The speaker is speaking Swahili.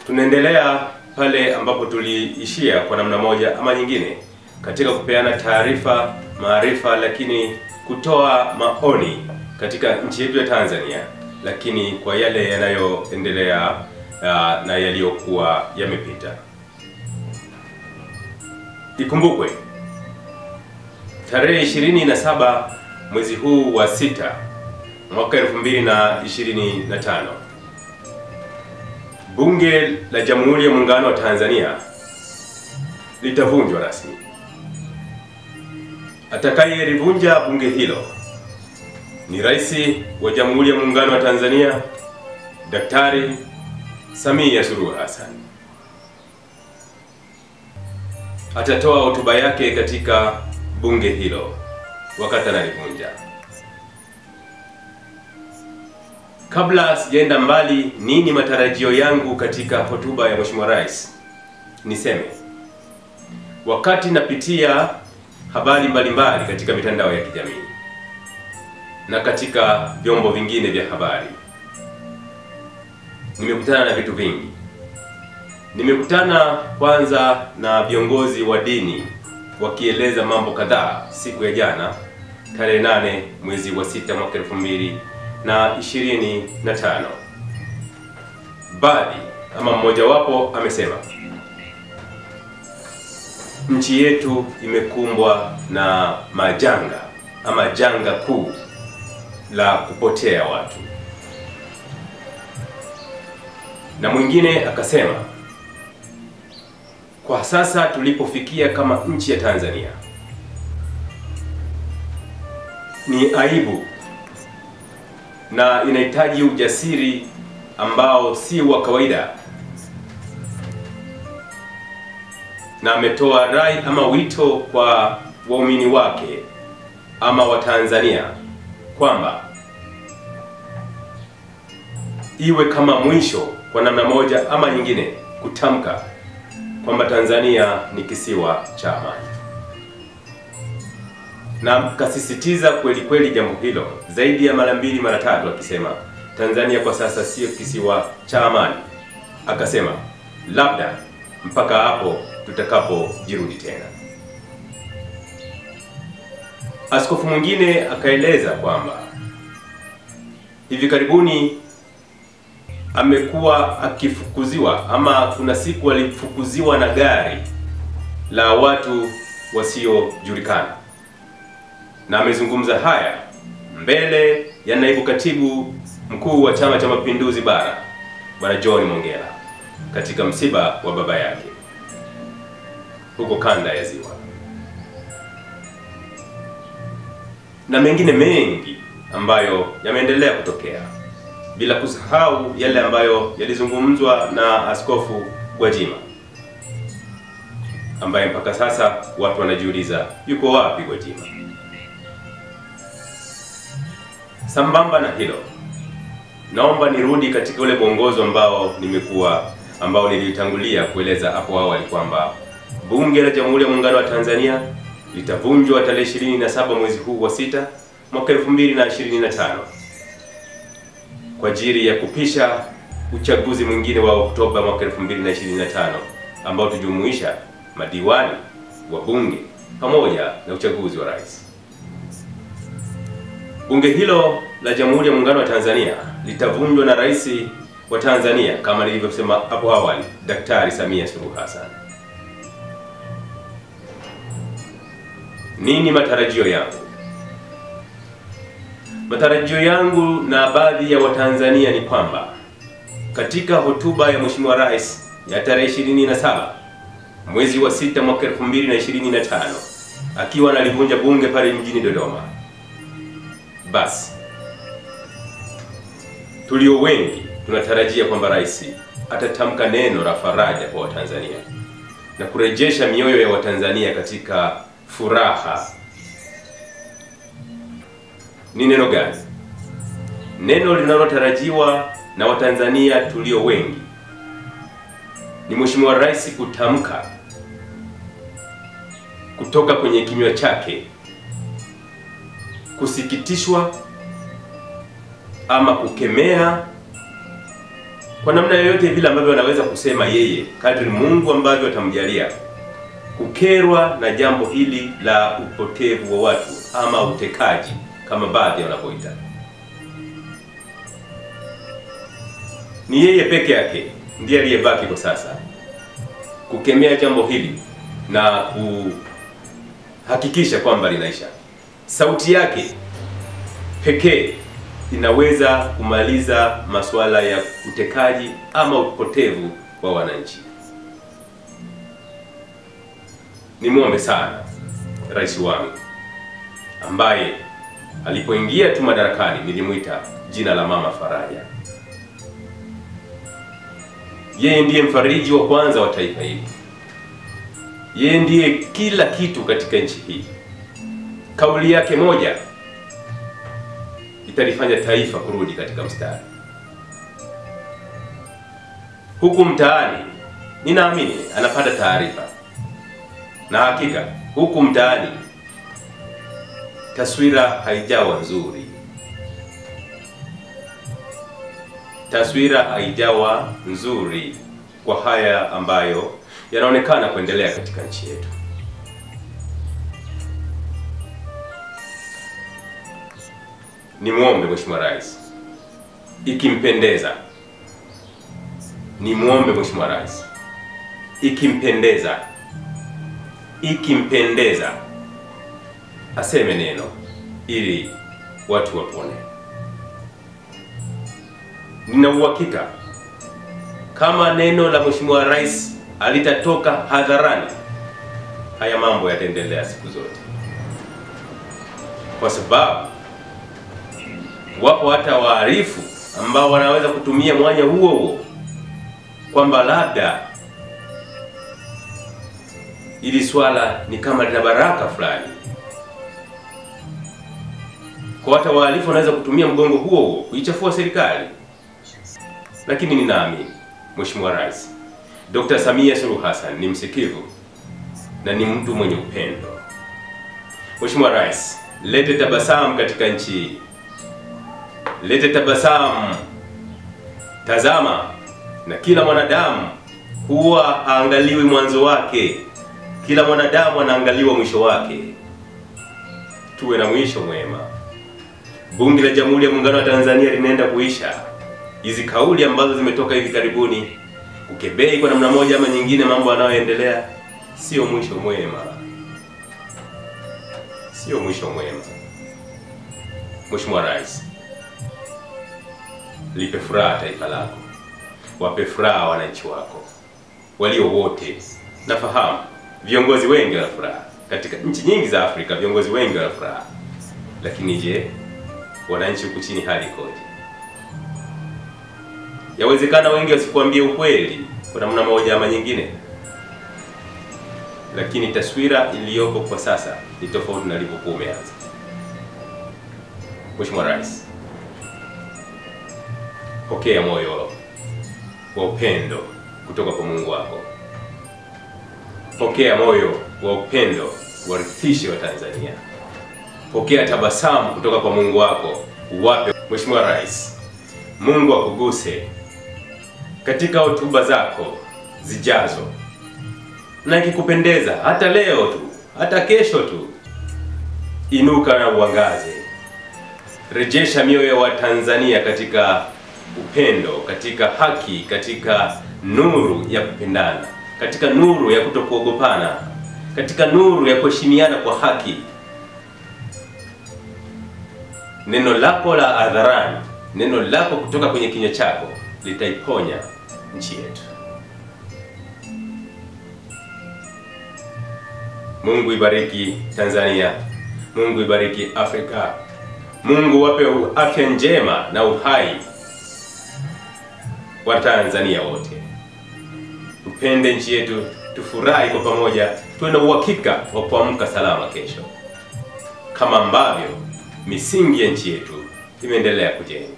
Tunaendelea pale ambapo tuliishia kwa namna moja ama nyingine katika kupeana taarifa, maarifa, lakini kutoa maoni katika nchi yetu ya Tanzania, lakini kwa yale yanayoendelea na yaliyokuwa yamepita. Ikumbukwe tarehe 27 mwezi huu wa 6 mwaka 2025 Bunge la Jamhuri ya Muungano wa Tanzania litavunjwa rasmi. Atakayelivunja bunge hilo ni Rais wa Jamhuri ya Muungano wa Tanzania, Daktari Samia Suluhu Hassan. Atatoa hotuba yake katika bunge hilo wakati analivunja. Kabla sijaenda mbali, nini matarajio yangu katika hotuba ya Mheshimiwa Rais? Niseme, wakati napitia habari mbalimbali katika mitandao ya kijamii na katika vyombo vingine vya habari, nimekutana na vitu vingi. Nimekutana kwanza na viongozi wa dini wakieleza mambo kadhaa siku ya jana tarehe 8 mwezi wa 6 mwaka 2025. Baadhi ama mmoja wapo amesema nchi yetu imekumbwa na majanga ama janga kuu la kupotea watu, na mwingine akasema kwa sasa tulipofikia kama nchi ya Tanzania ni aibu na inahitaji ujasiri ambao si wa kawaida. Na ametoa rai ama wito kwa waumini wake ama Watanzania kwamba iwe kama mwisho kwa namna moja ama nyingine kutamka kwamba Tanzania ni kisiwa cha amani. Na kasisitiza kweli kweli jambo hilo zaidi ya mara 2 mara 3, akisema Tanzania kwa sasa sio kisiwa cha amani. Akasema labda mpaka hapo tutakapojirudi tena. Askofu mwingine akaeleza kwamba hivi karibuni amekuwa akifukuziwa ama kuna siku alifukuziwa na gari la watu wasiojulikana, na amezungumza haya mbele ya naibu katibu mkuu wa Chama cha Mapinduzi Bara, Bwana John Mongella, katika msiba wa baba yake huko kanda ya Ziwa, na mengine mengi ambayo yameendelea kutokea, bila kusahau yale ambayo yalizungumzwa na Askofu Gwajima, ambaye mpaka sasa watu wanajiuliza yuko wapi Gwajima. Sambamba na hilo, naomba nirudi katika ule mwongozo ambao nilitangulia kueleza hapo awali kwamba Bunge la Jamhuri ya Muungano wa Tanzania litavunjwa tarehe 27 mwezi huu wa 6 mwaka 2025 kwa ajili ya kupisha uchaguzi mwingine wa Oktoba mwaka 2025 ambao tujumuisha madiwani, wabunge pamoja na uchaguzi wa rais. Bunge hilo la Jamhuri ya Muungano wa Tanzania litavunjwa na Rais wa Tanzania kama nilivyosema hapo awali, Daktari Samia Suluhu Hassan. Nini matarajio yangu? Matarajio yangu na baadhi ya Watanzania ni kwamba katika hotuba ya Mheshimiwa Rais ya tarehe 27 mwezi wa 6 mwaka 2025 akiwa analivunja bunge pale mjini Dodoma, basi tulio wengi tunatarajia kwamba rais atatamka neno la faraja kwa Watanzania na kurejesha mioyo ya Watanzania katika furaha. Ni neno gani? Neno linalotarajiwa na Watanzania tulio wengi ni Mheshimiwa Rais kutamka kutoka kwenye kinywa chake kusikitishwa ama kukemea kwa namna yoyote vile ambavyo anaweza kusema yeye, kadri Mungu ambavyo atamjalia, kukerwa na jambo hili la upotevu wa watu ama utekaji kama baadhi wanapoita. Ni yeye peke yake ndiye aliyebaki kwa sasa kukemea jambo hili na kuhakikisha kwamba linaisha. Sauti yake pekee inaweza kumaliza masuala ya utekaji ama upotevu wa wananchi. Nimwombe sana rais wangu ambaye alipoingia tu madarakani nilimuita jina la Mama Faraja. Yeye ndiye mfariji wa kwanza wa taifa hili. Yeye ndiye kila kitu katika nchi hii. Kauli yake moja italifanya taifa kurudi katika mstari. Huku mtaani ninaamini anapata taarifa, na hakika huku mtaani taswira haijawa nzuri. Taswira haijawa nzuri kwa haya ambayo yanaonekana kuendelea katika nchi yetu. Nimuombe Mheshimiwa Rais, ikimpendeza, nimuombe Mheshimiwa Rais, ikimpendeza aseme neno ili watu wapone. Nina uhakika kama neno la Mheshimiwa Rais alitatoka hadharani, haya mambo yataendelea siku zote, kwa sababu wapo hata waarifu ambao wanaweza kutumia mwanya huo kwamba labda ili swala ni kama lina baraka fulani. Kwa hata waarifu wanaweza kutumia mgongo huo kuichafua serikali. Lakini ninaamini Mheshimiwa Rais Dr. Samia Suluhu Hassan ni msikivu na ni mtu mwenye upendo. Mheshimiwa Rais, lete tabasamu katika nchi. Lete tabasamu. Tazama, na kila mwanadamu huwa haangaliwi mwanzo wake. Kila mwanadamu anaangaliwa mwisho wake. Tuwe na mwisho mwema. Bunge la Jamhuri ya Muungano wa Tanzania linaenda kuisha. Hizi kauli ambazo zimetoka hivi karibuni kukebei kwa namna moja ama nyingine mambo yanayoendelea, sio mwisho mwema. Sio mwisho mwema. Mheshimiwa Rais, lipe furaha taifa lako. Wape furaha wananchi wako. Walio wote. Nafahamu viongozi wengi wana furaha. Katika nchi nyingi za Afrika viongozi wengi wana furaha. Lakini je, wananchi huku chini hali ikoje? Yawezekana wengi wasikuambie ukweli kwa namna moja ama nyingine. Lakini taswira iliyopo kwa sasa ni tofauti na ilivyokuwa umeanza. Mheshimiwa Rais, pokea moyo wa upendo kutoka kwa Mungu wako. Pokea moyo wa upendo warithishe wa Tanzania. Pokea tabasamu kutoka kwa Mungu wako uwape. Mheshimiwa Rais, Mungu akuguse katika hotuba zako zijazo, na ikikupendeza hata leo tu, hata kesho tu, inuka na uangaze. Rejesha mioyo wa Tanzania katika upendo, katika haki, katika nuru ya kupendana, katika nuru ya kutokuogopana, katika nuru ya kuheshimiana kwa haki. Neno lako la hadharani, neno lako kutoka kwenye kinywa chako litaiponya nchi yetu. Mungu ibariki Tanzania. Mungu ibariki Afrika. Mungu wape afya njema na uhai wa Tanzania wote. Tupende nchi yetu, tufurahi kwa pamoja, tuwe na uhakika wa kuamka salama kesho, kama ambavyo misingi ya nchi yetu imeendelea kujengwa.